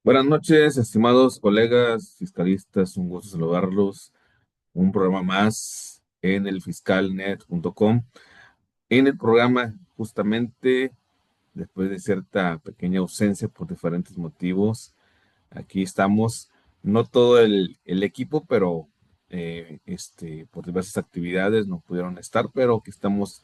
Buenas noches, estimados colegas fiscalistas, un gusto saludarlos. Un programa más en el fiscalnet.com. En el programa, justamente después de cierta pequeña ausencia por diferentes motivos, aquí estamos, no todo el equipo, pero por diversas actividades no pudieron estar, pero aquí estamos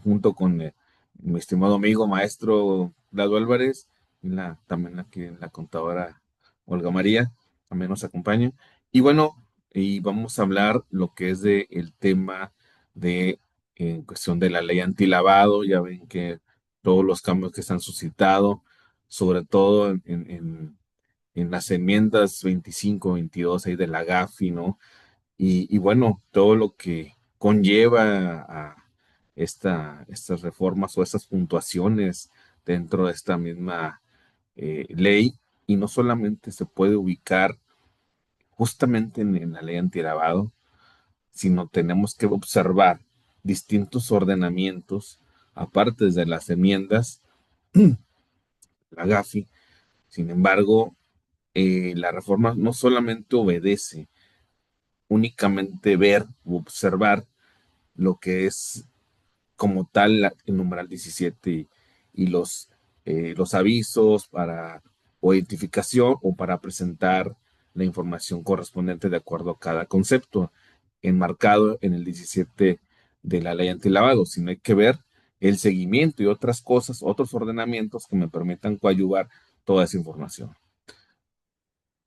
junto con mi estimado amigo maestro Lado Álvarez y también aquí la contadora Olga María, también nos acompaña. Y bueno, y vamos a hablar lo que es de el tema de en cuestión de la ley antilavado. Ya ven que todos los cambios que se han suscitado, sobre todo en las enmiendas 25, 22 ahí de la GAFI, ¿no? Y bueno, todo lo que conlleva a estas reformas o estas puntuaciones dentro de esta misma ley, y no solamente se puede ubicar justamente en la ley antilavado, sino tenemos que observar distintos ordenamientos, aparte de las enmiendas, la GAFI. Sin embargo, la reforma no solamente obedece únicamente ver u observar lo que es como tal el numeral 17 y los avisos para o identificación o para presentar la información correspondiente de acuerdo a cada concepto enmarcado en el 17 de la ley antilavado, sino hay que ver el seguimiento y otras cosas, otros ordenamientos que me permitan coadyuvar toda esa información.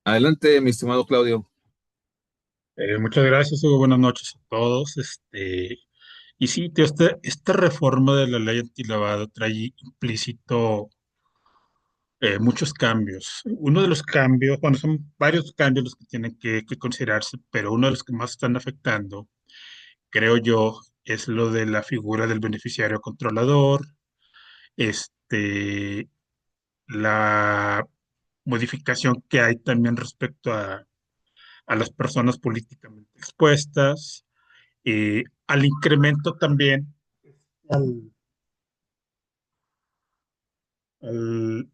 Adelante, mi estimado Claudio. Muchas gracias, Hugo. Buenas noches a todos. Y sí, tío, esta reforma de la ley antilavado trae implícito muchos cambios. Uno de los cambios, bueno, son varios cambios los que tienen que considerarse, pero uno de los que más están afectando, creo yo, es lo de la figura del beneficiario controlador, este, la modificación que hay también respecto a las personas políticamente expuestas, al incremento también, al, al,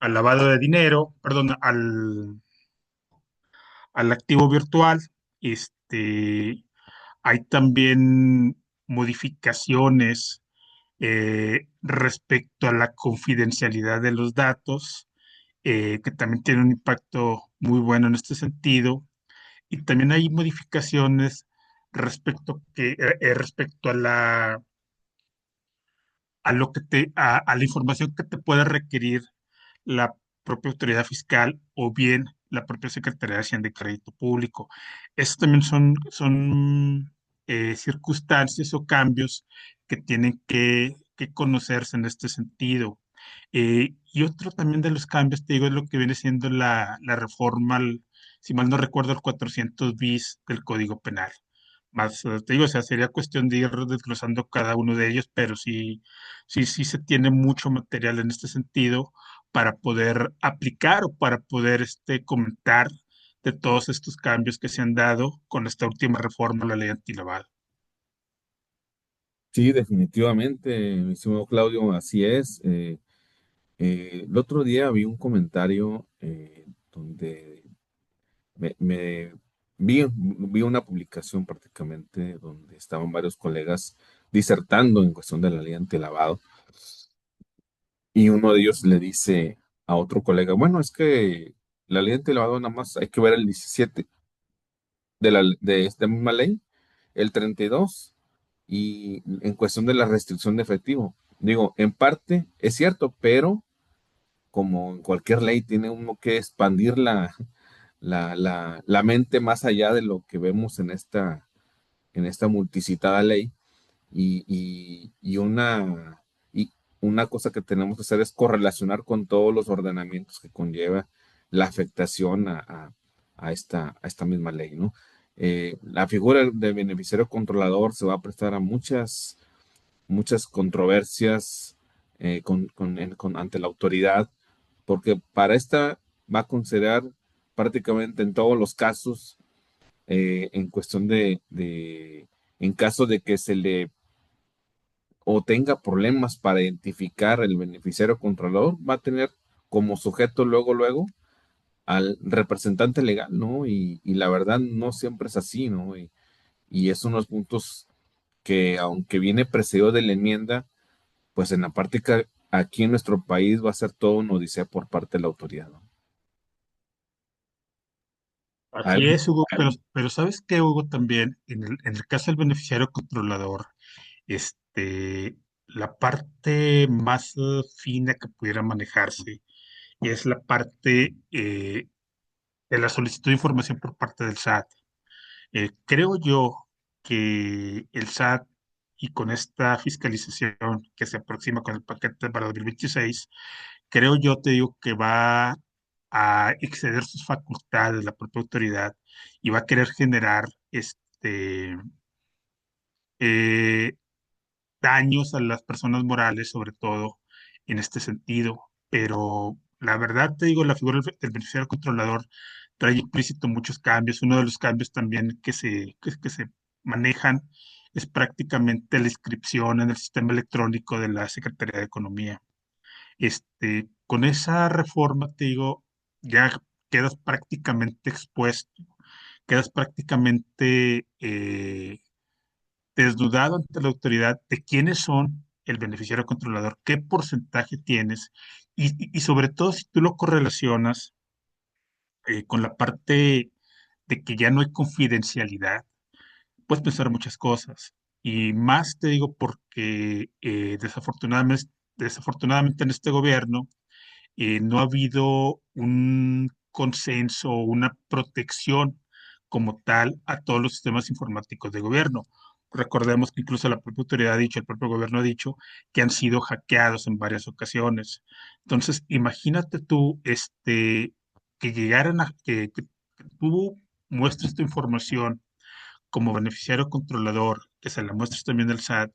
al lavado de dinero, perdón, al activo virtual. Hay también modificaciones respecto a la confidencialidad de los datos, que también tiene un impacto muy bueno en este sentido. Y también hay modificaciones respecto a la información que te pueda requerir la propia autoridad fiscal o bien la propia Secretaría de Hacienda y Crédito Público. Estos también son circunstancias o cambios que tienen que conocerse en este sentido. Y otro también de los cambios, te digo, es lo que viene siendo la reforma, si mal no recuerdo, el 400 bis del Código Penal. Más, te digo, o sea, sería cuestión de ir desglosando cada uno de ellos, pero sí se tiene mucho material en este sentido para poder aplicar o para poder comentar de todos estos cambios que se han dado con esta última reforma a la ley antilavado. Sí, definitivamente, mi estimado Claudio, así es. El otro día vi un comentario donde vi una publicación prácticamente donde estaban varios colegas disertando en cuestión de la ley antilavado, y uno de ellos le dice a otro colega, bueno, es que la ley antilavado nada más hay que ver el 17 de esta misma ley, el 32 y en cuestión de la restricción de efectivo. Digo, en parte es cierto, pero como en cualquier ley, tiene uno que expandir la mente más allá de lo que vemos en esta multicitada ley. Y una cosa que tenemos que hacer es correlacionar con todos los ordenamientos que conlleva la afectación a esta misma ley, ¿no? La figura de beneficiario controlador se va a prestar a muchas controversias ante la autoridad, porque para esta va a considerar prácticamente en todos los casos, en cuestión en caso de que se le o tenga problemas para identificar el beneficiario controlador, va a tener como sujeto luego, luego al representante legal, ¿no? Y la verdad no siempre es así, ¿no? Y es unos puntos que, aunque viene precedido de la enmienda, pues en la práctica aquí en nuestro país va a ser todo una odisea por parte de la autoridad, ¿no? Así Algo, es, Hugo, pero ¿sabes qué, Hugo? También en el caso del beneficiario controlador, este, la parte más fina que pudiera manejarse es la parte de la solicitud de información por parte del SAT. Creo yo que el SAT y con esta fiscalización que se aproxima con el paquete para 2026, creo yo, te digo, que va a exceder sus facultades la propia autoridad y va a querer generar eh, daños a las personas morales, sobre todo en este sentido. Pero la verdad, te digo, la figura del beneficiario controlador trae implícito muchos cambios. Uno de los cambios también que se manejan es prácticamente la inscripción en el sistema electrónico de la Secretaría de Economía. Con esa reforma, te digo, ya quedas prácticamente expuesto, quedas prácticamente desnudado ante la autoridad de quiénes son el beneficiario controlador, qué porcentaje tienes y sobre todo si tú lo correlacionas con la parte de que ya no hay confidencialidad, puedes pensar muchas cosas. Y más te digo porque desafortunadamente en este gobierno no ha habido un consenso o una protección como tal a todos los sistemas informáticos de gobierno. Recordemos que incluso la propia autoridad ha dicho, el propio gobierno ha dicho que han sido hackeados en varias ocasiones. Entonces, imagínate tú, que llegaran que tú muestres tu información como beneficiario controlador, que se la muestres también al SAT.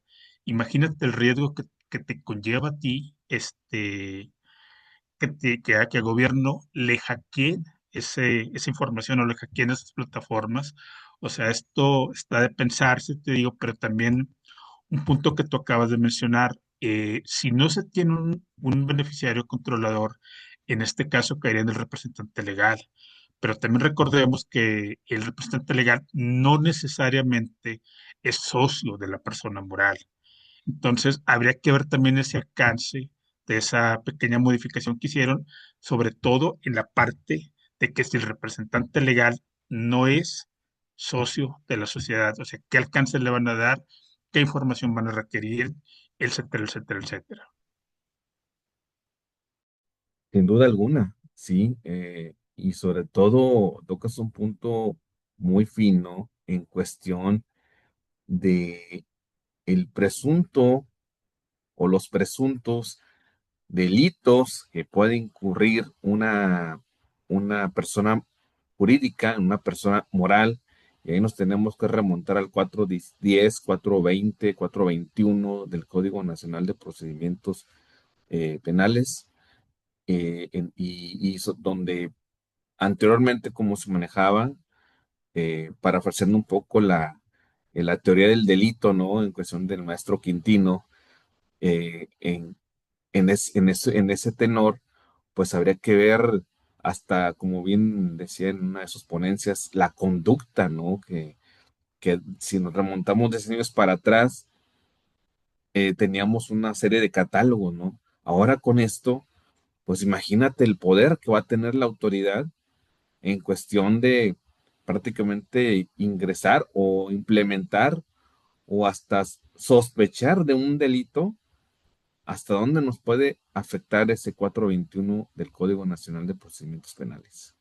Imagínate el riesgo que te conlleva a ti, que al gobierno le hackeen esa información o le hackeen esas plataformas. O sea, esto está de pensarse, te digo, pero también un punto que tú acabas de mencionar, si no se tiene un beneficiario controlador, en este caso caería en el representante legal. Pero también recordemos que el representante legal no necesariamente es socio de la persona moral. Entonces, habría que ver también ese alcance de esa pequeña modificación que hicieron, sobre todo en la parte de que si el representante legal no es socio de la sociedad, o sea, qué alcance le van a dar, qué información van a requerir, etcétera, etcétera, etcétera. sin duda alguna, sí, y sobre todo tocas un punto muy fino en cuestión de el presunto o los presuntos delitos que puede incurrir una persona jurídica, una persona moral, y ahí nos tenemos que remontar al 410, 420, 421 del Código Nacional de Procedimientos Penales, donde anteriormente como se manejaba, parafraseando un poco la teoría del delito, ¿no? En cuestión del maestro Quintino, en en ese tenor, pues habría que ver hasta, como bien decía en una de sus ponencias, la conducta, ¿no? Que si nos remontamos 10 años para atrás, teníamos una serie de catálogos, ¿no? Ahora con esto, pues imagínate el poder que va a tener la autoridad en cuestión de prácticamente ingresar o implementar o hasta sospechar de un delito. ¿Hasta dónde nos puede afectar ese 421 del Código Nacional de Procedimientos Penales?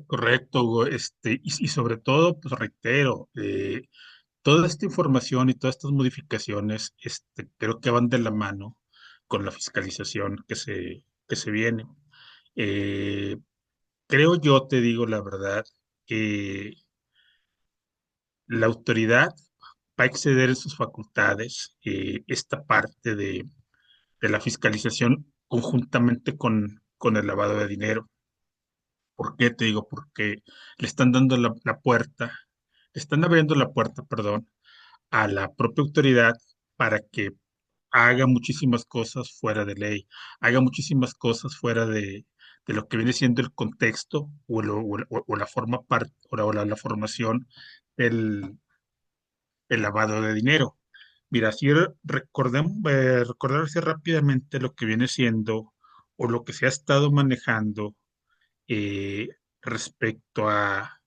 Correcto, Hugo, y sobre todo, pues reitero, toda esta información y todas estas modificaciones, creo que van de la mano con la fiscalización que se viene. Eh, Creo yo, te digo la verdad, que la autoridad va a exceder en sus facultades esta parte de la fiscalización conjuntamente con el lavado de dinero. ¿Por qué te digo? Porque le están dando la puerta, le están abriendo la puerta, perdón, a la propia autoridad para que haga muchísimas cosas fuera de ley, haga muchísimas cosas fuera de lo que viene siendo el contexto o la forma parte o la formación del, del lavado de dinero. Mira, si recordar así rápidamente lo que viene siendo o lo que se ha estado manejando eh, respecto a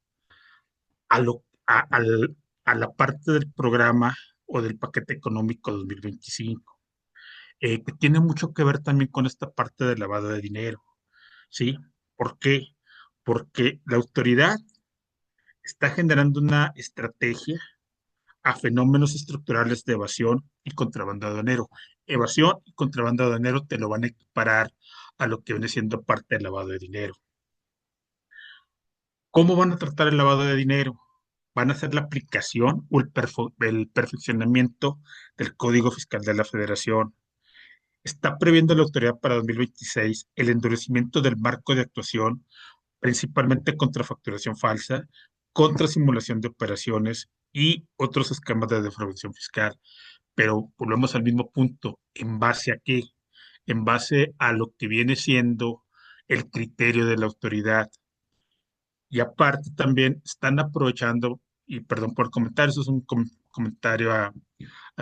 la parte del programa o del paquete económico 2025, que tiene mucho que ver también con esta parte del lavado de dinero, ¿sí? ¿Por qué? Porque la autoridad está generando una estrategia a fenómenos estructurales de evasión y contrabando de dinero. Evasión y contrabando de dinero te lo van a equiparar a lo que viene siendo parte del lavado de dinero. ¿Cómo van a tratar el lavado de dinero? Van a hacer la aplicación o el perfeccionamiento del Código Fiscal de la Federación. Está previendo la autoridad para 2026 el endurecimiento del marco de actuación, principalmente contra facturación falsa, contra simulación de operaciones y otros esquemas de defraudación fiscal. Pero volvemos al mismo punto. ¿En base a qué? En base a lo que viene siendo el criterio de la autoridad. Y aparte también están aprovechando, y perdón por el comentario, eso es un comentario a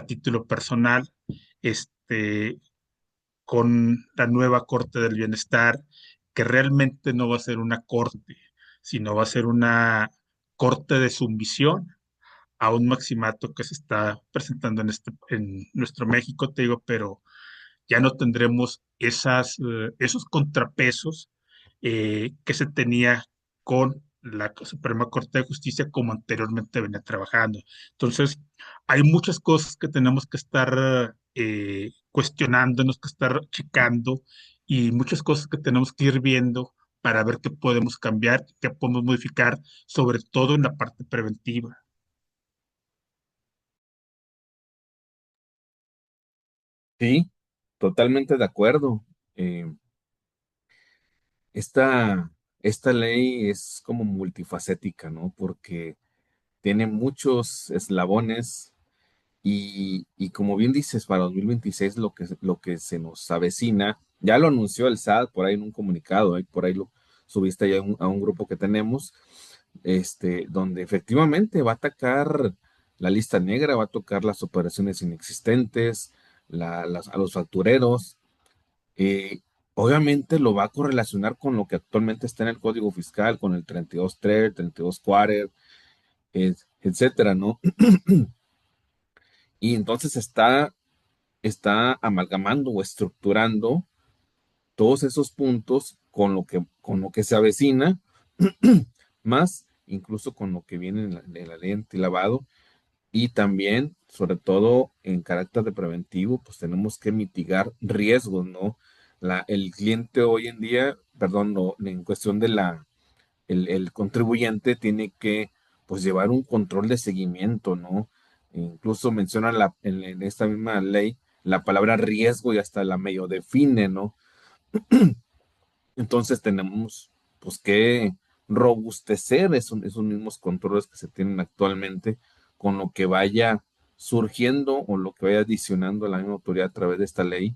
título personal, este, con la nueva Corte del Bienestar, que realmente no va a ser una corte, sino va a ser una corte de sumisión a un maximato que se está presentando en nuestro México, te digo, pero ya no tendremos esos contrapesos que se tenía con la Suprema Corte de Justicia como anteriormente venía trabajando. Entonces, hay muchas cosas que tenemos que estar cuestionándonos, que estar checando y muchas cosas que tenemos que ir viendo para ver qué podemos cambiar, qué podemos modificar, sobre todo en la parte preventiva. Sí, totalmente de acuerdo. Eh, esta, esta ley es como multifacética, ¿no? Porque tiene muchos eslabones y como bien dices, para 2026 lo que se nos avecina, ya lo anunció el SAT por ahí en un comunicado, por ahí lo subiste ya a un grupo que tenemos, donde efectivamente va a atacar la lista negra, va a tocar las operaciones inexistentes, a los factureros. eh, Obviamente lo va a correlacionar con lo que actualmente está en el Código Fiscal, con el 32.3, 32.4, etcétera, ¿no? Y entonces está amalgamando o estructurando todos esos puntos con lo que se avecina, más incluso con lo que viene en la ley antilavado y también, sobre todo en carácter de preventivo, pues tenemos que mitigar riesgos, ¿no? El cliente hoy en día, perdón, no, en cuestión de el contribuyente tiene que pues llevar un control de seguimiento, ¿no? Incluso menciona en esta misma ley la palabra riesgo y hasta la medio define, ¿no? Entonces tenemos pues que robustecer esos mismos controles que se tienen actualmente con lo que vaya surgiendo o lo que vaya adicionando a la misma autoridad a través de esta ley,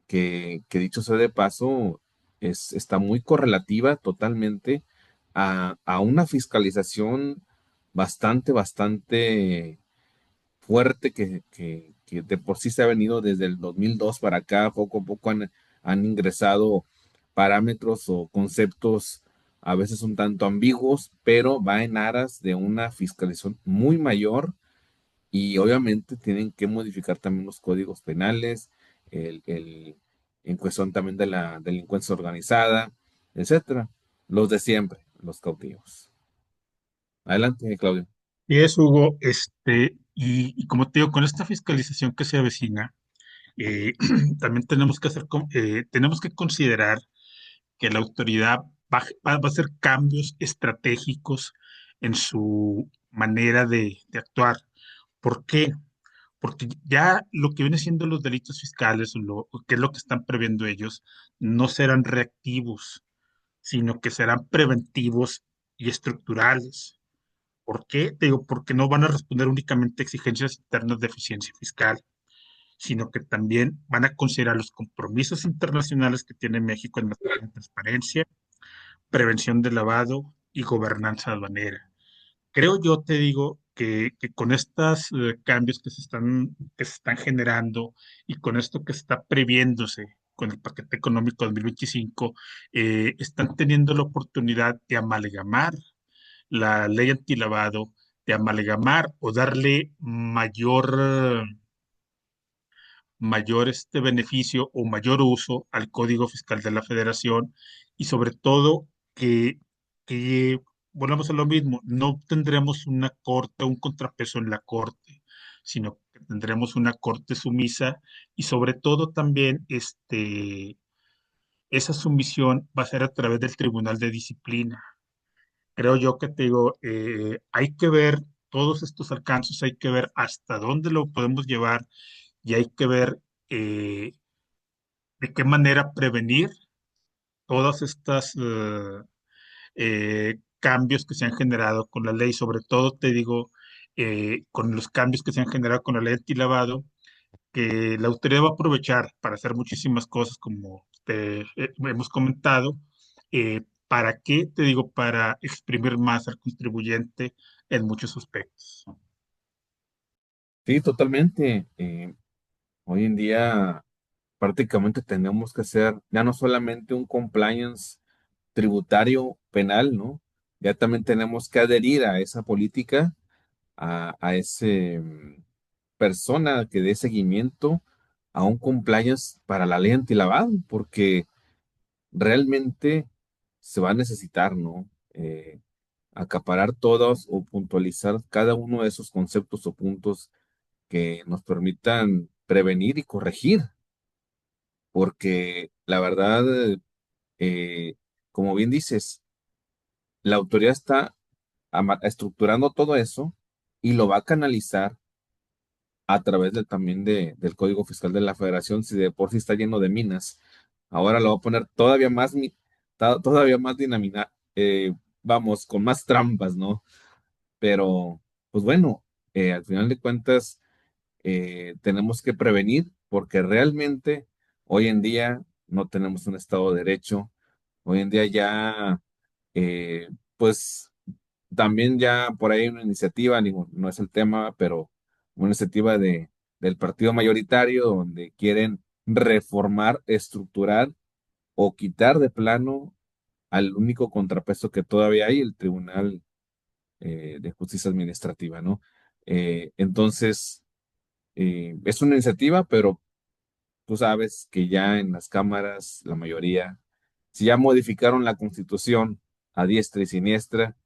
que dicho sea de paso, está muy correlativa totalmente a una fiscalización bastante fuerte que de por sí se ha venido desde el 2002 para acá. Poco a poco han ingresado parámetros o conceptos a veces un tanto ambiguos, pero va en aras de una fiscalización muy mayor y obviamente tienen que modificar también los códigos penales, en cuestión también de la delincuencia organizada, etcétera. Los de siempre, los cautivos. Adelante, Claudio. Y es, Hugo, y como te digo, con esta fiscalización que se avecina, también tenemos que considerar que la autoridad va a hacer cambios estratégicos en su manera de actuar. ¿Por qué? Porque ya lo que viene siendo los delitos fiscales, que es lo que están previendo ellos, no serán reactivos, sino que serán preventivos y estructurales. ¿Por qué? Te digo, porque no van a responder únicamente a exigencias internas de eficiencia fiscal, sino que también van a considerar los compromisos internacionales que tiene México en materia de transparencia, prevención de lavado y gobernanza aduanera. Creo yo, te digo, que con estos cambios que se están generando y con esto que está previéndose con el paquete económico 2025, están teniendo la oportunidad de amalgamar la ley antilavado, de amalgamar o darle mayor beneficio o mayor uso al Código Fiscal de la Federación y sobre todo que volvamos a lo mismo, no tendremos una corte, un contrapeso en la corte, sino que tendremos una corte sumisa y sobre todo también esa sumisión va a ser a través del Tribunal de Disciplina. Creo yo que te digo, hay que ver todos estos alcances, hay que ver hasta dónde lo podemos llevar y hay que ver eh, de qué manera prevenir todas estas cambios que se han generado con la ley, sobre todo te digo, con los cambios que se han generado con la ley antilavado, que la autoridad va a aprovechar para hacer muchísimas cosas, como te hemos comentado. ¿Para qué? Te digo, para exprimir más al contribuyente en muchos aspectos. Sí, totalmente. Hoy en día prácticamente tenemos que hacer ya no solamente un compliance tributario penal, ¿no? Ya también tenemos que adherir a esa política, a ese persona que dé seguimiento a un compliance para la ley antilavado, porque realmente se va a necesitar, ¿no? Acaparar todos o puntualizar cada uno de esos conceptos o puntos que nos permitan prevenir y corregir, porque la verdad, eh, como bien dices, la autoridad está estructurando todo eso y lo va a canalizar a través también del Código Fiscal de la Federación, si de por sí está lleno de minas. Ahora lo va a poner todavía más, todavía más vamos, con más trampas, ¿no? Pero, pues bueno, al final de cuentas, tenemos que prevenir porque realmente hoy en día no tenemos un Estado de Derecho. Hoy en día ya, eh, pues también ya por ahí una iniciativa, digo, no es el tema, pero una iniciativa del partido mayoritario donde quieren reformar, estructurar o quitar de plano al único contrapeso que todavía hay, el Tribunal de Justicia Administrativa, ¿no? Entonces, es una iniciativa, pero tú sabes que ya en las cámaras, la mayoría, si ya modificaron la Constitución a diestra y siniestra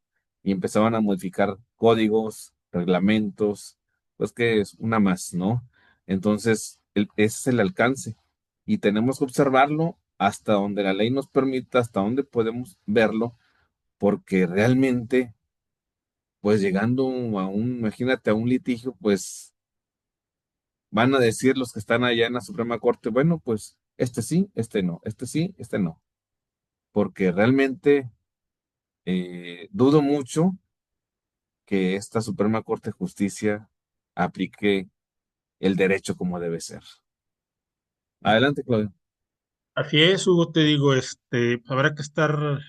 y empezaban a modificar códigos, reglamentos, pues que es una más, ¿no? Entonces, ese es el alcance y tenemos que observarlo hasta donde la ley nos permita, hasta donde podemos verlo, porque realmente, pues llegando imagínate, a un litigio, pues van a decir los que están allá en la Suprema Corte, bueno, pues este sí, este no, este sí, este no, porque realmente dudo mucho que esta Suprema Corte de Justicia aplique el derecho como debe ser. Adelante, Claudio. Así es, Hugo, te digo, habrá que estar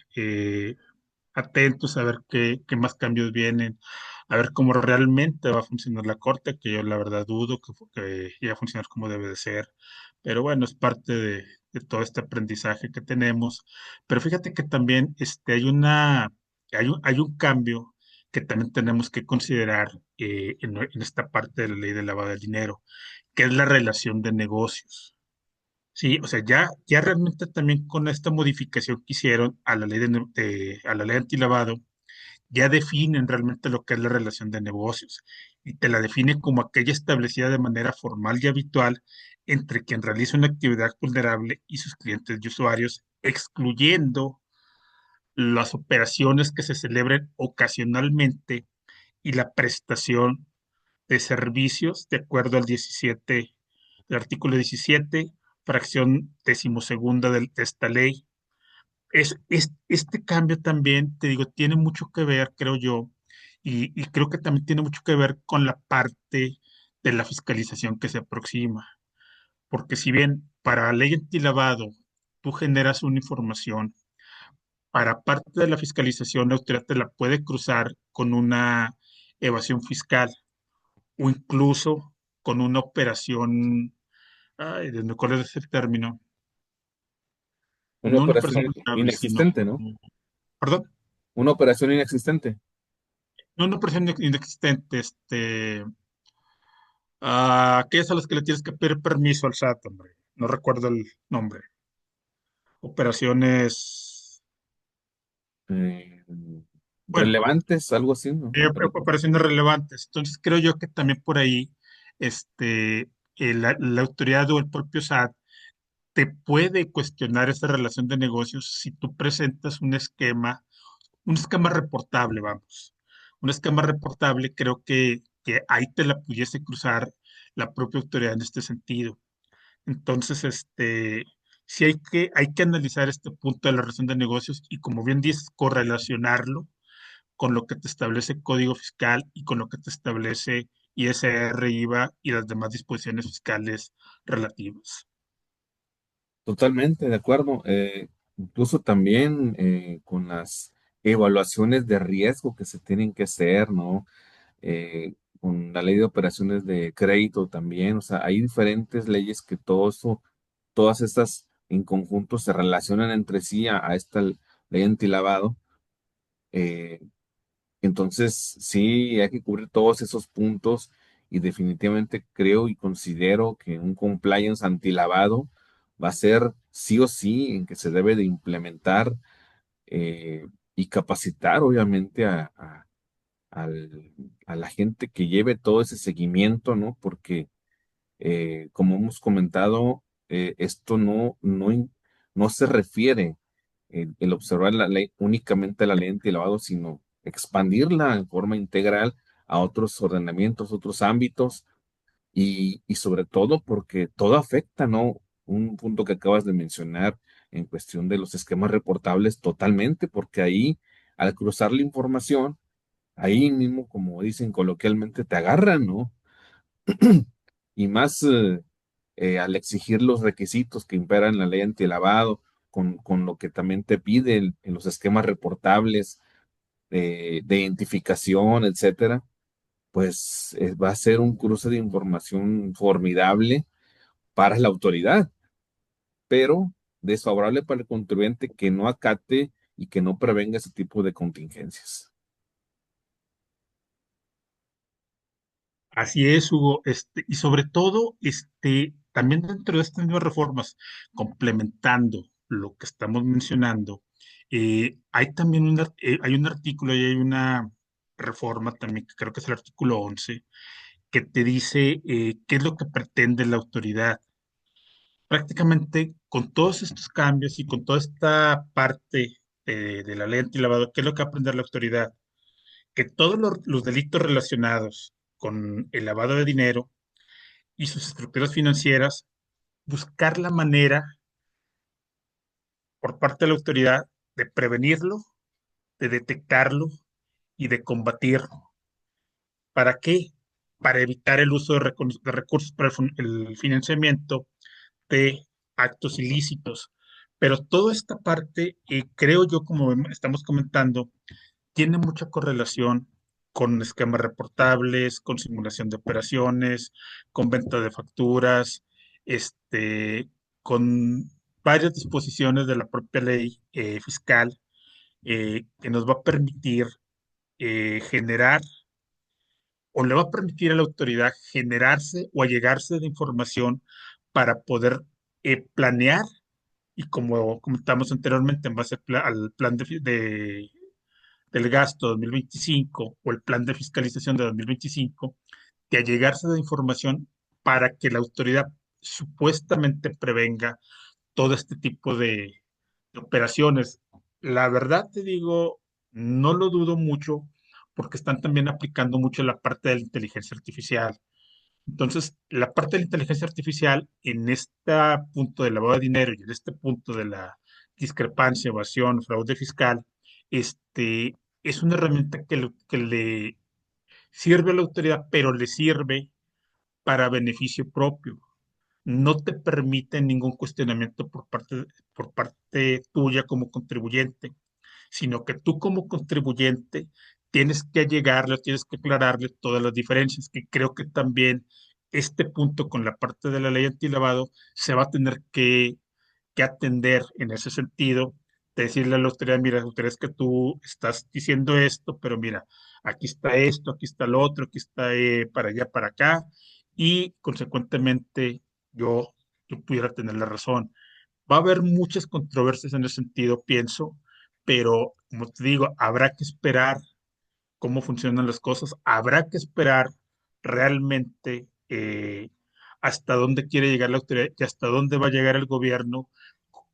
atentos a ver qué más cambios vienen, a ver cómo realmente va a funcionar la corte, que yo la verdad dudo que llegue a funcionar como debe de ser, pero bueno, es parte de todo este aprendizaje que tenemos. Pero fíjate que también hay un cambio que también tenemos que considerar en esta parte de la ley de lavado de dinero, que es la relación de negocios. Sí, o sea, ya realmente también con esta modificación que hicieron a la ley a la ley antilavado, ya definen realmente lo que es la relación de negocios y te la define como aquella establecida de manera formal y habitual entre quien realiza una actividad vulnerable y sus clientes y usuarios, excluyendo las operaciones que se celebren ocasionalmente y la prestación de servicios de acuerdo al 17, el artículo 17, fracción decimosegunda de esta ley. Este cambio también, te digo, tiene mucho que ver, creo yo, y creo que también tiene mucho que ver con la parte de la fiscalización que se aproxima. porque si bien para ley antilavado tú generas una información, para parte de la fiscalización la autoridad te la puede cruzar con una evasión fiscal o incluso con una operación, ay, ¿cuál es el término? Una No una operación operación contable, sino, inexistente, ¿no? perdón, Una operación inexistente. no una operación inexistente, aquellas a las que le tienes que pedir permiso al SAT, hombre. No recuerdo el nombre. Operaciones, eh, bueno, relevantes, algo así, ¿no? operaciones relevantes. Entonces creo yo que también por ahí, la autoridad o el propio SAT te puede cuestionar esa relación de negocios si tú presentas un esquema reportable, vamos. Un esquema reportable, creo que ahí te la pudiese cruzar la propia autoridad en este sentido. Entonces, sí hay que analizar este punto de la relación de negocios y, como bien dices, correlacionarlo con lo que te establece el Código Fiscal y con lo que te establece ISR, IVA y las demás disposiciones fiscales relativas. Totalmente de acuerdo. Incluso también con las evaluaciones de riesgo que se tienen que hacer, ¿no? Con la ley de operaciones de crédito también, o sea, hay diferentes leyes que todo eso, todas estas en conjunto se relacionan entre sí a esta ley antilavado. Eh, entonces, sí, hay que cubrir todos esos puntos y definitivamente creo y considero que un compliance antilavado va a ser sí o sí en que se debe de implementar y capacitar obviamente al- a la gente que lleve todo ese seguimiento, ¿no? Porque como hemos comentado, esto no se refiere el observar la ley únicamente a la ley antilavado, sino expandirla en forma integral a otros ordenamientos, otros ámbitos y sobre todo porque todo afecta, ¿no? Un punto que acabas de mencionar en cuestión de los esquemas reportables totalmente, porque ahí al cruzar la información, ahí mismo, como dicen coloquialmente, te agarran, ¿no? Y más al exigir los requisitos que imperan en la ley antilavado, con lo que también te piden en los esquemas reportables de identificación, etcétera, pues va a ser un cruce de información formidable para la autoridad, pero desfavorable para el contribuyente que no acate y que no prevenga ese tipo de contingencias. Así es, Hugo, y sobre todo, también dentro de estas nuevas reformas, complementando lo que estamos mencionando, hay también hay un artículo y hay una reforma también, que creo que es el artículo 11, que te dice qué es lo que pretende la autoridad. Prácticamente con todos estos cambios y con toda esta parte de la ley antilavado, ¿qué es lo que va a aprender la autoridad? Que todos los delitos relacionados con el lavado de dinero y sus estructuras financieras, buscar la manera por parte de la autoridad de prevenirlo, de detectarlo y de combatirlo. ¿Para qué? Para evitar el uso de recursos para el financiamiento de actos ilícitos. Pero toda esta parte, creo yo, como estamos comentando, tiene mucha correlación con esquemas reportables, con simulación de operaciones, con venta de facturas, con varias disposiciones de la propia ley fiscal que nos va a permitir generar o le va a permitir a la autoridad generarse o allegarse de información para poder planear y, como comentamos anteriormente, en base al plan del gasto 2025 o el plan de fiscalización de 2025, de allegarse de información para que la autoridad supuestamente prevenga todo este tipo de operaciones. La verdad te digo, no lo dudo mucho porque están también aplicando mucho la parte de la inteligencia artificial. Entonces, la parte de la inteligencia artificial en este punto del lavado de dinero y en este punto de la discrepancia, evasión, fraude fiscal, es una herramienta que le sirve a la autoridad, pero le sirve para beneficio propio. no te permite ningún cuestionamiento por parte tuya como contribuyente, sino que tú como contribuyente tienes que llegarle, tienes que aclararle todas las diferencias, que creo que también este punto con la parte de la ley antilavado se va a tener que atender en ese sentido, de decirle a la autoridad, mira, la autoridad es que tú estás diciendo esto, pero mira, aquí está esto, aquí está lo otro, aquí está para allá, para acá, y consecuentemente yo pudiera tener la razón. Va a haber muchas controversias en ese sentido, pienso, pero como te digo, habrá que esperar cómo funcionan las cosas, habrá que esperar realmente hasta dónde quiere llegar la autoridad y hasta dónde va a llegar el gobierno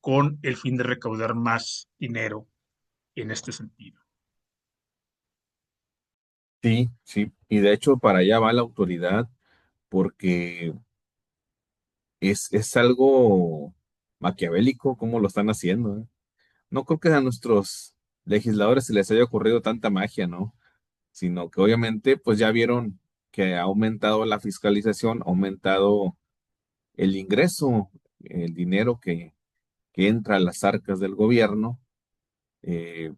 con el fin de recaudar más dinero en este sentido. Sí, sí, y de hecho para allá va la autoridad porque es algo maquiavélico cómo lo están haciendo, ¿eh? No creo que a nuestros legisladores se les haya ocurrido tanta magia, ¿no? Sino que obviamente pues ya vieron que ha aumentado la fiscalización, ha aumentado el ingreso, el dinero que entra a las arcas del gobierno. Eh,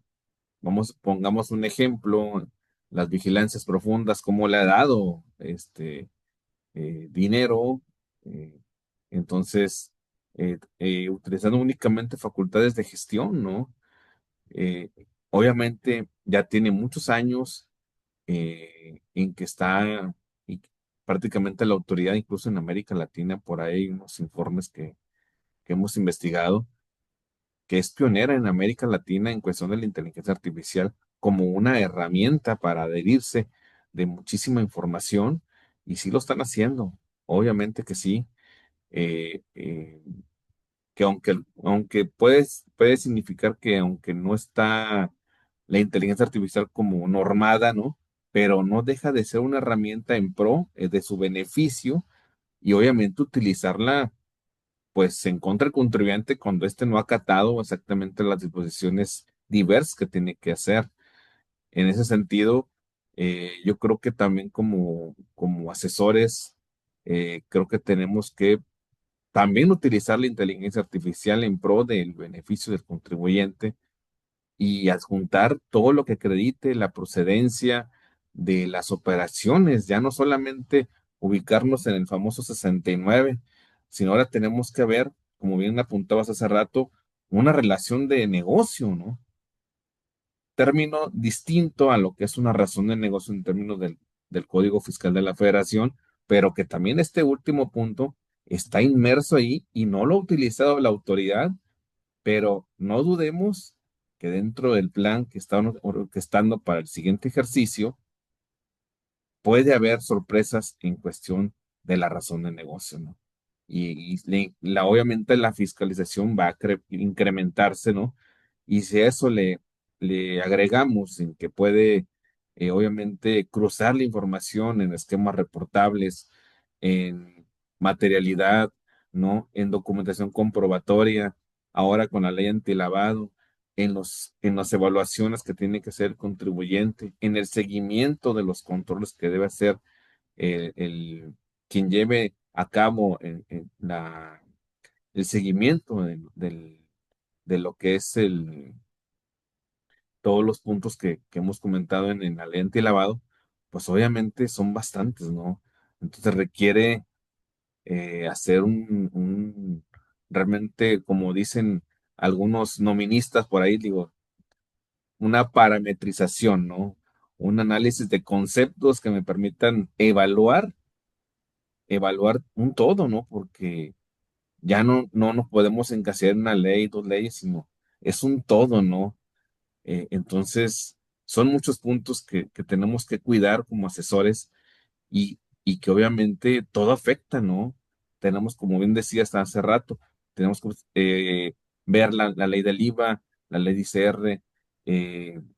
pongamos un ejemplo, las vigilancias profundas, cómo le ha dado dinero. eh, entonces, utilizando únicamente facultades de gestión, ¿no? Eh, Obviamente ya tiene muchos años en que está y prácticamente la autoridad, incluso en América Latina, por ahí hay unos informes que hemos investigado, que es pionera en América Latina en cuestión de la inteligencia artificial como una herramienta para adherirse de muchísima información, y sí lo están haciendo, obviamente que sí. eh, eh, que aunque puede significar que aunque no está la inteligencia artificial como normada, ¿no? Pero no deja de ser una herramienta en pro de su beneficio, y obviamente utilizarla pues en contra del contribuyente cuando éste no ha acatado exactamente las disposiciones diversas que tiene que hacer. En ese sentido, yo creo que también como asesores, creo que tenemos que también utilizar la inteligencia artificial en pro del beneficio del contribuyente y adjuntar todo lo que acredite la procedencia de las operaciones, ya no solamente ubicarnos en el famoso 69, sino ahora tenemos que ver, como bien apuntabas hace rato, una relación de negocio, ¿no? Término distinto a lo que es una razón de negocio en términos del Código Fiscal de la Federación, pero que también este último punto está inmerso ahí y no lo ha utilizado la autoridad, pero no dudemos que dentro del plan que están orquestando para el siguiente ejercicio puede haber sorpresas en cuestión de la razón de negocio, ¿no? Obviamente la fiscalización va a incrementarse, ¿no? Y si a eso le agregamos en que puede, obviamente, cruzar la información en esquemas reportables, en materialidad, ¿no? En documentación comprobatoria, ahora con la ley antilavado, en las evaluaciones que tiene que hacer el contribuyente, en el seguimiento de los controles que debe hacer quien lleve a cabo el seguimiento de lo que es todos los puntos que hemos comentado en la ley antilavado, pues obviamente son bastantes, ¿no? Entonces requiere hacer realmente, como dicen algunos noministas por ahí, digo, una parametrización, ¿no? Un análisis de conceptos que me permitan evaluar un todo, ¿no? Porque ya no nos podemos encasillar en una ley, dos leyes, sino es un todo, ¿no? Entonces, son muchos puntos que tenemos que cuidar como asesores, y que obviamente todo afecta, ¿no? Tenemos, como bien decía hasta hace rato, tenemos que ver la ley del IVA, la ley de ICR,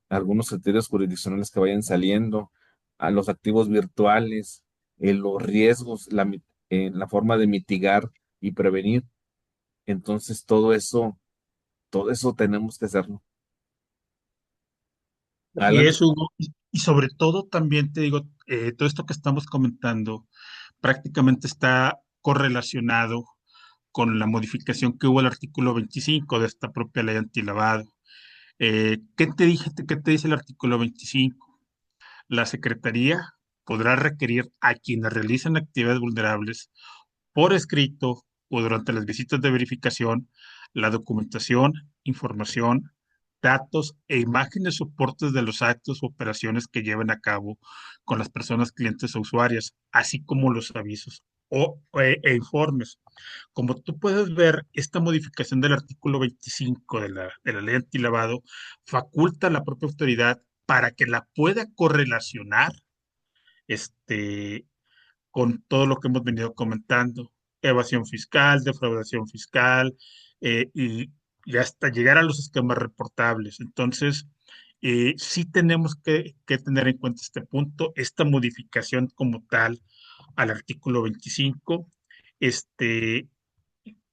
algunos criterios jurisdiccionales que vayan saliendo, a los activos virtuales, los riesgos, la forma de mitigar y prevenir. Entonces, todo eso tenemos que hacerlo. Y Adelante. eso, Hugo, y sobre todo también te digo, todo esto que estamos comentando prácticamente está correlacionado con la modificación que hubo al artículo 25 de esta propia ley antilavado. ¿Qué te dice el artículo 25? La Secretaría podrá requerir a quienes realicen actividades vulnerables por escrito o durante las visitas de verificación la documentación, información, datos e imágenes soportes de los actos o operaciones que lleven a cabo con las personas clientes o usuarias, así como los avisos e informes. Como tú puedes ver, esta modificación del artículo 25 de la ley antilavado faculta a la propia autoridad para que la pueda correlacionar este, con todo lo que hemos venido comentando, evasión fiscal, defraudación fiscal, y hasta llegar a los esquemas reportables. Entonces, sí tenemos que tener en cuenta este punto, esta modificación como tal al artículo 25, este,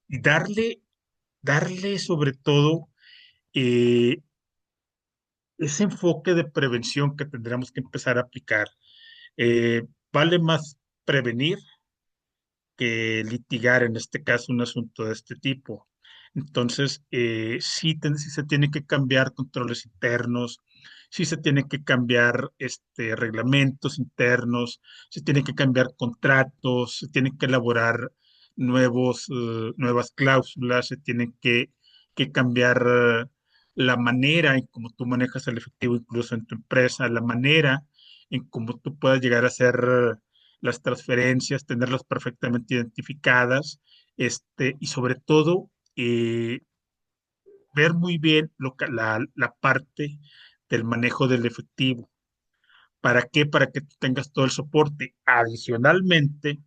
y darle sobre todo eh, ese enfoque de prevención que tendremos que empezar a aplicar. Vale más prevenir que litigar en este caso un asunto de este tipo. Entonces, sí se tiene que cambiar controles internos, sí se tiene que cambiar reglamentos internos, se tiene que cambiar contratos, se tienen que elaborar nuevas cláusulas, se tiene que cambiar la manera en cómo tú manejas el efectivo incluso en tu empresa, la manera en cómo tú puedas llegar a hacer las transferencias, tenerlas perfectamente identificadas, y sobre todo ver muy bien la parte del manejo del efectivo. ¿Para qué? Para que tú tengas todo el soporte. Adicionalmente,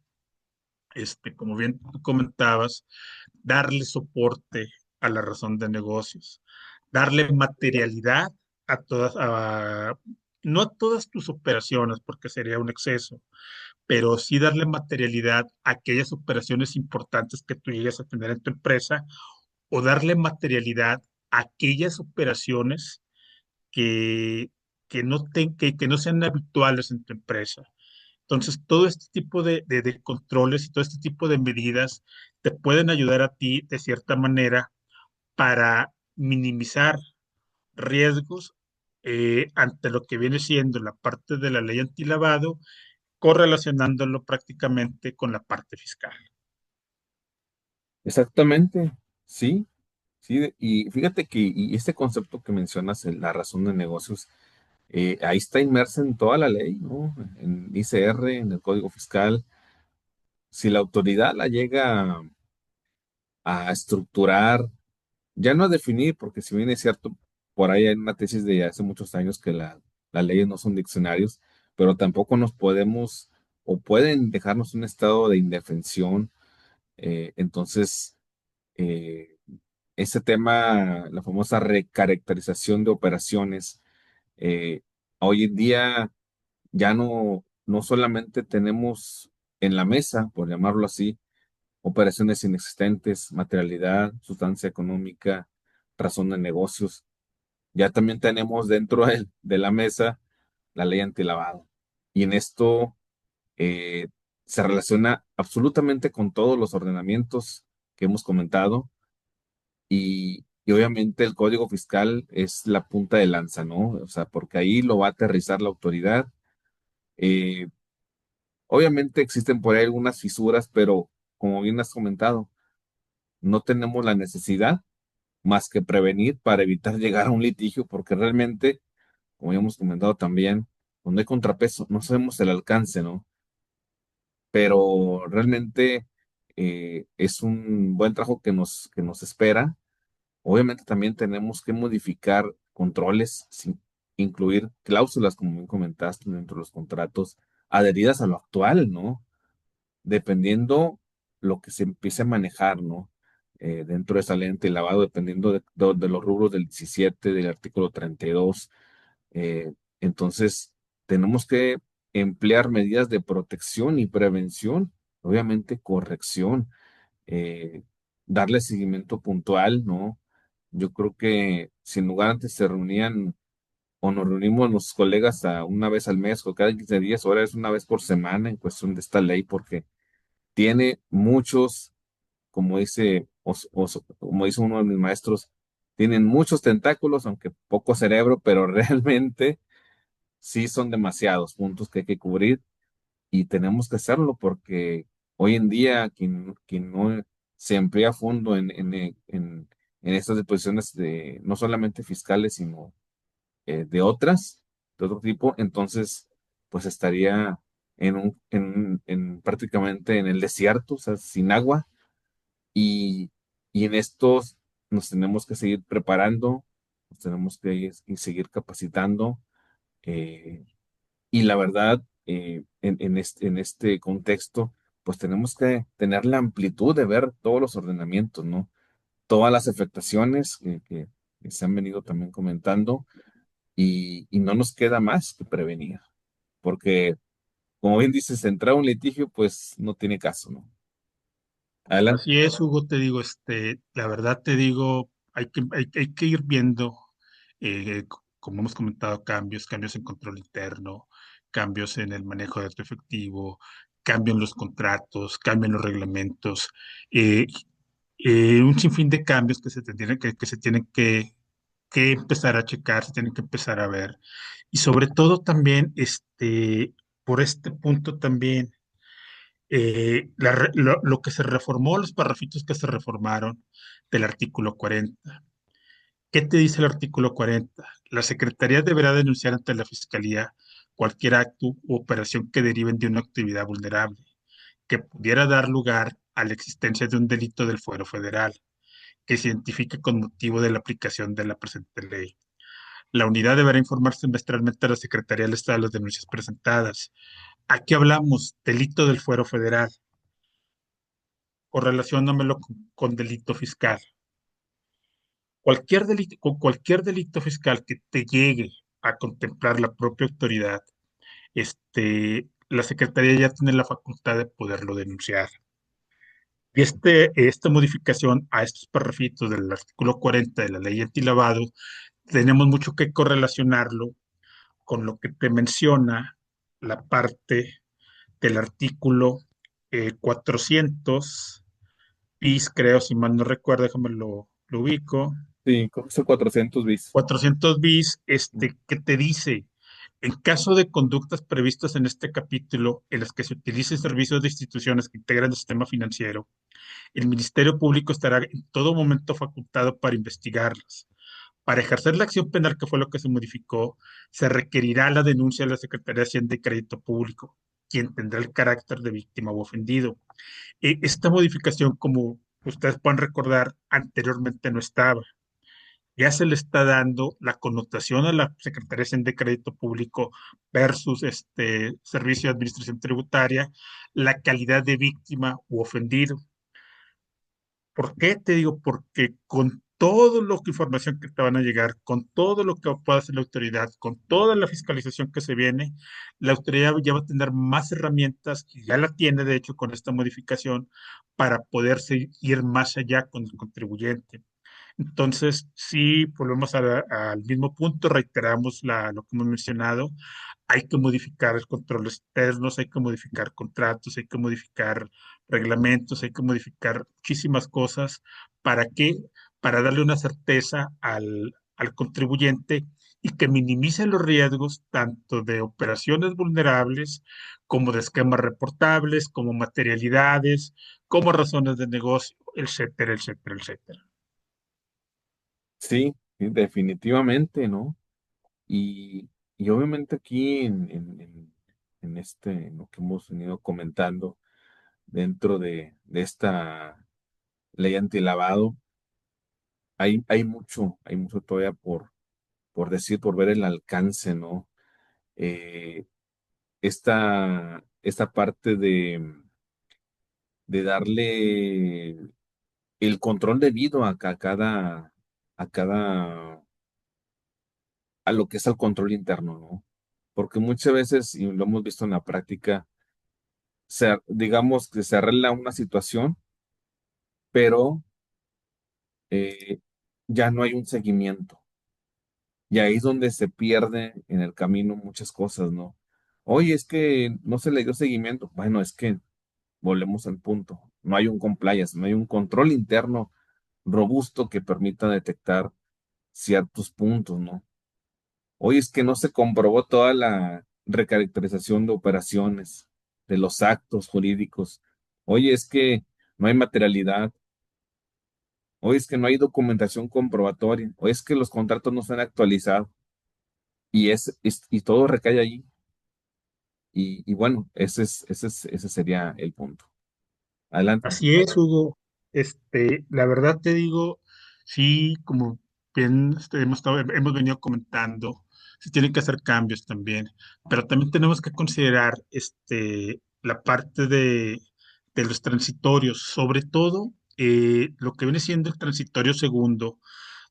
como bien tú comentabas, darle soporte a la razón de negocios, darle materialidad a no a todas tus operaciones, porque sería un exceso, pero sí darle materialidad a aquellas operaciones importantes que tú llegues a tener en tu empresa o darle materialidad a aquellas operaciones que, que no sean habituales en tu empresa. Entonces, todo este tipo de controles y todo este tipo de medidas te pueden ayudar a ti de cierta manera para minimizar riesgos ante lo que viene siendo la parte de la ley antilavado, correlacionándolo prácticamente con la parte fiscal. Exactamente, sí, sí, y fíjate que y este concepto que mencionas, la razón de negocios, ahí está inmersa en toda la ley, ¿no? En ICR, en el Código Fiscal. Si la autoridad la llega a estructurar, ya no a definir, porque si bien es cierto, por ahí hay una tesis de hace muchos años que las leyes no son diccionarios, pero tampoco nos podemos o pueden dejarnos un estado de indefensión. Entonces, eh, ese tema, la famosa recaracterización de operaciones, eh, hoy en día ya no solamente tenemos en la mesa, por llamarlo así, operaciones inexistentes, materialidad, sustancia económica, razón de negocios. Ya también tenemos dentro de la mesa la ley antilavado. Y en esto eh, se relaciona absolutamente con todos los ordenamientos que hemos comentado y obviamente el código fiscal es la punta de lanza, ¿no? O sea, porque ahí lo va a aterrizar la autoridad. Eh, Obviamente existen por ahí algunas fisuras, pero como bien has comentado, no tenemos la necesidad más que prevenir para evitar llegar a un litigio, porque realmente, como ya hemos comentado también, cuando hay contrapeso, no sabemos el alcance, ¿no? Pero realmente es un buen trabajo que nos espera. Obviamente también tenemos que modificar controles, incluir cláusulas, como bien comentaste, dentro de los contratos, adheridas a lo actual, ¿no? Dependiendo lo que se empiece a manejar, ¿no? Dentro de esa ley lavado, dependiendo de los rubros del 17 del artículo 32. Eh, entonces, tenemos que emplear medidas de protección y prevención, obviamente corrección, eh, darle seguimiento puntual, ¿no? Yo creo que si en lugar antes se reunían o nos reunimos los colegas a una vez al mes o cada 15 días, ahora es una vez por semana en cuestión de esta ley, porque tiene muchos, como dice uno de mis maestros, tienen muchos tentáculos, aunque poco cerebro, pero realmente sí son demasiados puntos que hay que cubrir y tenemos que hacerlo porque hoy en día quien no se emplea a fondo en estas disposiciones de no solamente fiscales, sino de otras, de otro tipo, entonces pues estaría prácticamente en el desierto, o sea, sin agua, y, y en estos nos tenemos que seguir preparando, nos tenemos que seguir capacitando, eh, y la verdad, en este contexto, pues tenemos que tener la amplitud de ver todos los ordenamientos, ¿no? Todas las afectaciones que se han venido también comentando y no nos queda más que prevenir, porque como bien dices, entrar a un litigio, pues no tiene caso, ¿no? Adelante. Así es, Hugo, te digo, la verdad te digo, hay que ir viendo, como hemos comentado, cambios en control interno, cambios en el manejo de tu efectivo, cambios en los contratos, cambios en los reglamentos, eh, un sinfín de cambios que que se tienen que empezar a checar, se tienen que empezar a ver. Y sobre todo también, por este punto también lo que se reformó, los parrafitos que se reformaron del artículo 40. ¿Qué te dice el artículo 40? La Secretaría deberá denunciar ante la Fiscalía cualquier acto u operación que deriven de una actividad vulnerable, que pudiera dar lugar a la existencia de un delito del fuero federal, que se identifique con motivo de la aplicación de la presente ley. La unidad deberá informar semestralmente a la Secretaría del Estado de las denuncias presentadas. Aquí hablamos delito del fuero federal o relaciónamelo con delito fiscal. Con cualquier delito fiscal que te llegue a contemplar la propia autoridad, la Secretaría ya tiene la facultad de poderlo denunciar. Y esta modificación a estos parrafitos del artículo 40 de la ley antilavado, tenemos mucho que correlacionarlo con lo que te menciona la parte del artículo 400 bis, creo, si mal no recuerdo, déjame lo ubico. Sí, creo que son 400 bis. 400 bis, que te dice, en caso de conductas previstas en este capítulo en las que se utilicen servicios de instituciones que integran el sistema financiero, el Ministerio Público estará en todo momento facultado para investigarlas. Para ejercer la acción penal, que fue lo que se modificó, se requerirá la denuncia de la Secretaría de Hacienda y Crédito Público, quien tendrá el carácter de víctima o ofendido. Esta modificación, como ustedes pueden recordar, anteriormente no estaba. Ya se le está dando la connotación a la Secretaría de Hacienda y Crédito Público versus Servicio de Administración Tributaria, la calidad de víctima u ofendido. ¿Por qué te digo? Porque con todo lo que información que te van a llegar, con todo lo que pueda hacer la autoridad, con toda la fiscalización que se viene, la autoridad ya va a tener más herramientas, y ya la tiene de hecho con esta modificación, para poderse ir más allá con el contribuyente. Entonces, sí, volvemos al mismo punto, reiteramos lo que hemos mencionado, hay que modificar los controles externos, hay que modificar contratos, hay que modificar reglamentos, hay que modificar muchísimas cosas. ¿Para qué? Para darle una certeza al contribuyente y que minimice los riesgos tanto de operaciones vulnerables como de esquemas reportables, como materialidades, como razones de negocio, etcétera, etcétera, etcétera. Sí, sí, definitivamente, ¿no? Y obviamente aquí en lo que hemos venido comentando dentro de esta ley antilavado, hay mucho todavía por decir, por ver el alcance, ¿no? Eh, esta parte de darle el control debido a cada, a lo que es el control interno, ¿no? Porque muchas veces, y lo hemos visto en la práctica, digamos que se arregla una situación, pero eh, ya no hay un seguimiento. Y ahí es donde se pierde en el camino muchas cosas, ¿no? Oye, es que no se le dio seguimiento. Bueno, es que volvemos al punto. No hay un compliance, no hay un control interno robusto que permita detectar ciertos puntos, ¿no? Hoy es que no se comprobó toda la recaracterización de operaciones, de los actos jurídicos. Hoy es que no hay materialidad. Hoy es que no hay documentación comprobatoria. Hoy es que los contratos no se han actualizado. Y todo recae allí. Y bueno, ese sería el punto. Adelante. Así es, Hugo. La verdad te digo, sí, como bien hemos venido comentando, se tienen que hacer cambios también, pero también tenemos que considerar la parte de los transitorios, sobre todo lo que viene siendo el transitorio segundo,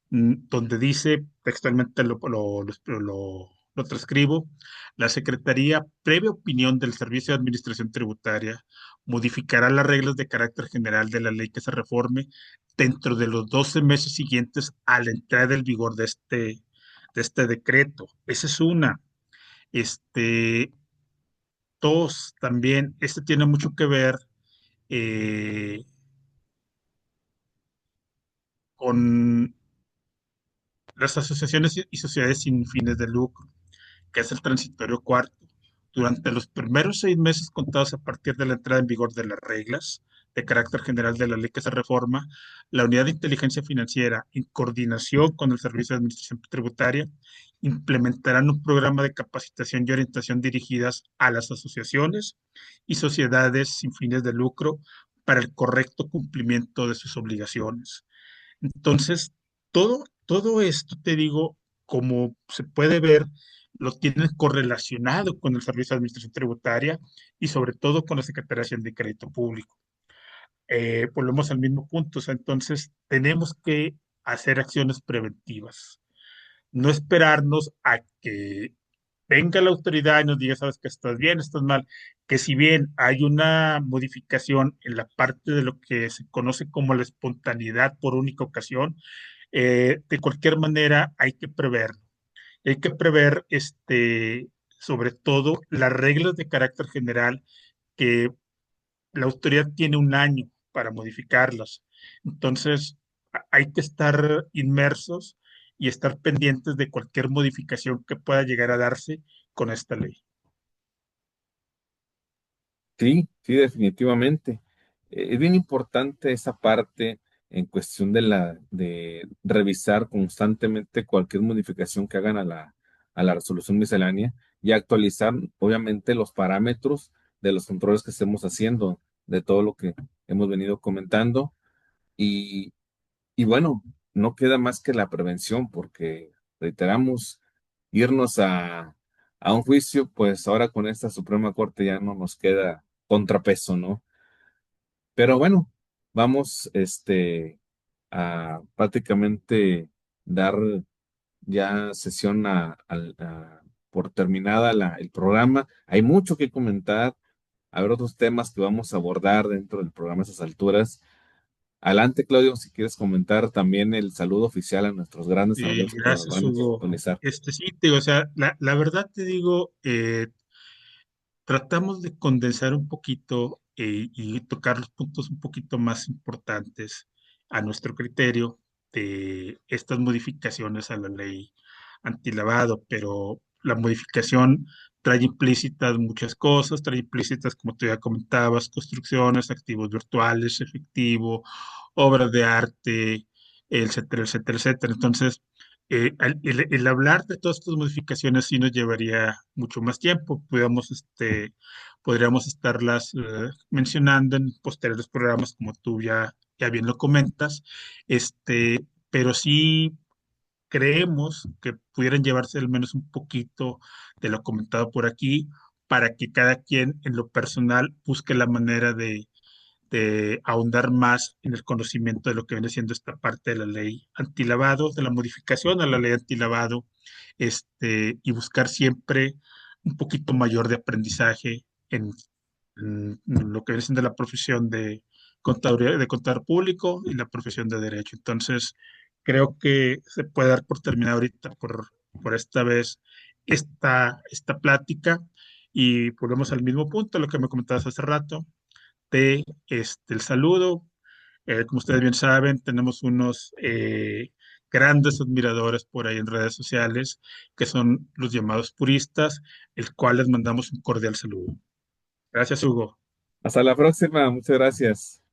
donde dice textualmente, lo transcribo: la Secretaría, previa opinión del Servicio de Administración Tributaria, modificará las reglas de carácter general de la ley que se reforme dentro de los 12 meses siguientes a la entrada en vigor de este decreto. Esa es una. Este, Dos, también, tiene mucho que ver eh, con las asociaciones y sociedades sin fines de lucro, que es el transitorio cuarto. Durante los primeros 6 meses contados a partir de la entrada en vigor de las reglas de carácter general de la ley que se reforma, la Unidad de Inteligencia Financiera, en coordinación con el Servicio de Administración Tributaria, implementarán un programa de capacitación y orientación dirigidas a las asociaciones y sociedades sin fines de lucro para el correcto cumplimiento de sus obligaciones. Entonces, todo esto, te digo, como se puede ver, lo tienen correlacionado con el Servicio de Administración Tributaria y sobre todo con la Secretaría de Hacienda y Crédito Público. Volvemos al mismo punto, o sea, entonces tenemos que hacer acciones preventivas, no esperarnos a que venga la autoridad y nos diga: sabes que estás bien, estás mal, que si bien hay una modificación en la parte de lo que se conoce como la espontaneidad por única ocasión, de cualquier manera hay que prever. Hay que prever, sobre todo, las reglas de carácter general, que la autoridad tiene un año para modificarlas. Entonces, hay que estar inmersos y estar pendientes de cualquier modificación que pueda llegar a darse con esta ley. Sí, sí, definitivamente. Es bien importante esa parte en cuestión de revisar constantemente cualquier modificación que hagan a la resolución miscelánea y actualizar, obviamente, los parámetros de los controles que estemos haciendo, de todo lo que hemos venido comentando. Y, y bueno, no queda más que la prevención, porque reiteramos, irnos a un juicio, pues ahora con esta Suprema Corte ya no nos queda contrapeso, ¿no? Pero bueno, vamos a prácticamente dar ya sesión por terminada el programa. Hay mucho que comentar. Habrá otros temas que vamos a abordar dentro del programa a esas alturas. Adelante, Claudio, si quieres comentar también el saludo oficial a nuestros grandes amigos que nos Gracias, van a Hugo. sintonizar. Sí, te digo, o sea, la verdad te digo, tratamos de condensar un poquito y tocar los puntos un poquito más importantes a nuestro criterio de estas modificaciones a la ley antilavado, pero la modificación trae implícitas muchas cosas, trae implícitas, como tú ya comentabas, construcciones, activos virtuales, efectivo, obras de arte, etcétera, etcétera, etcétera. Entonces, el hablar de todas estas modificaciones sí nos llevaría mucho más tiempo. Podríamos estarlas mencionando en posteriores programas, como tú ya bien lo comentas, pero sí creemos que pudieran llevarse al menos un poquito de lo comentado por aquí, para que cada quien en lo personal busque la manera de ahondar más en el conocimiento de lo que viene siendo esta parte de la ley antilavado, de la modificación a la ley antilavado, y buscar siempre un poquito mayor de aprendizaje en lo que viene siendo la profesión de contaduría, de contador público, y la profesión de derecho. Entonces, creo que se puede dar por terminada ahorita por esta vez esta plática, y volvemos al mismo punto, lo que me comentabas hace rato. parte el saludo. Como ustedes bien saben, tenemos unos grandes admiradores por ahí en redes sociales, que son los llamados puristas, el cual les mandamos un cordial saludo. Gracias, Hugo. Hasta la próxima, muchas gracias.